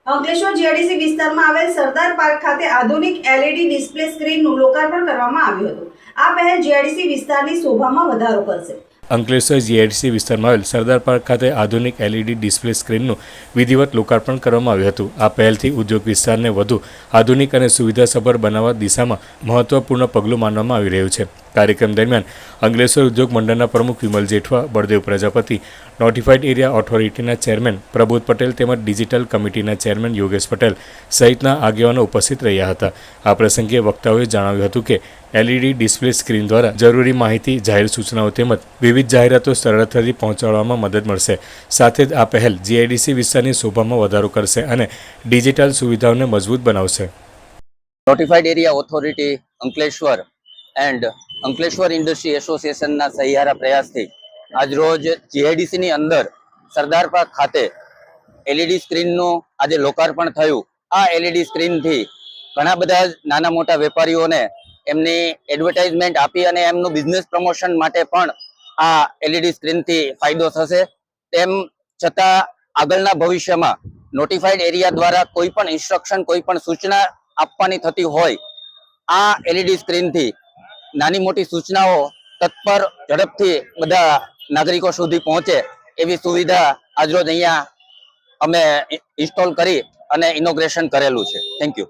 Ankleshwar GIDC વિસ્તારમાં આવેલ સરદાર park ખાતે આધુનિક એલઈડી ડિસ્પ્લે સ્ક્રીનનું લોકાર્પણ કરવામાં આવ્યું હતું। આ પહેલ જીઆઈડીસી વિસ્તારની શોભામાં વધારો કરશે। અંકલેશ્વર જીઆઈડીસી વિસ્તારમાં આવેલ સરદાર પાર્ક ખાતે આધુનિક એલઈડી ડિસ્પ્લે સ્ક્રીનનું વિધિવત લોકાર્પણ કરવામાં આવ્યું હતું। આ પહેલથી ઉદ્યોગ વિસ્તારને વધુ આધુનિક અને સુવિધાસભર બનાવવા દિશામાં મહત્વપૂર્ણ પગલું માનવામાં આવી રહ્યું છે। કાર્યક્રમ દરમિયાન અંકલેશ્વર ઉદ્યોગ મંડળના પ્રમુખ વિમલ જેઠવા, બળદેવ પ્રજાપતિ, નોટિફાઈડ એરિયા ઓથોરિટીના ચેરમેન પ્રબોધ પટેલ તેમજ ડિજિટલ કમિટીના ચેરમેન યોગેશ પટેલ સહિતના આગેવાનો ઉપસ્થિત રહ્યા હતા। આ પ્રસંગે વક્તાઓએ જણાવ્યું હતું કે એલઈડી ડિસ્પ્લે સ્ક્રીન દ્વારા જરૂરી માહિતી, જાહેર સૂચનાઓ તેમજ વિવિધ જાહેરાતો સરળતાથી પહોંચાડવામાં મદદ મળશે। સાથે જ આ પહેલ જીઆઈડીસી વિસ્તારની શોભામાં વધારો કરશે અને ડિજિટલ સુવિધાઓને મજબૂત બનાવશે। Notified area authority Ankleshwar and Ankleshwar industry એસોસિએશનના સહિયારા પ્રયાસથી આજરોજ જીઆઈડીસીની અંદર સરદાર પાર્ક ખાતે એલઈડી સ્ક્રીનનું આજે લોકાર્પણ થયું। આ એલઈડી સ્ક્રીનથી ઘણા બધા નાના મોટા વેપારીઓને એમની એડવર્ટાઇઝમેન્ટ આપી અને એમનું બિઝનેસ પ્રમોશન માટે પણ આ એલઈડી સ્ક્રીનથી ફાયદો થશે। તેમ છતાં આગળના ભવિષ્યમાં નોટિફાઈડ એરિયા દ્વારા કોઈ પણ ઇન્સ્ટ્રક્શન, કોઈ પણ સૂચના આપવાની થતી હોય, આ એલઈડી સ્ક્રીનથી નાની મોટી સૂચનાઓ તત્પર ઝડપથી બધા નાગરિકો સુધી પહોંચે એવી સુવિધા આજરોજ અહીંયા અમે ઇન્સ્ટોલ કરી અને ઇનોગ્રેશન કરેલું છે। Thank you.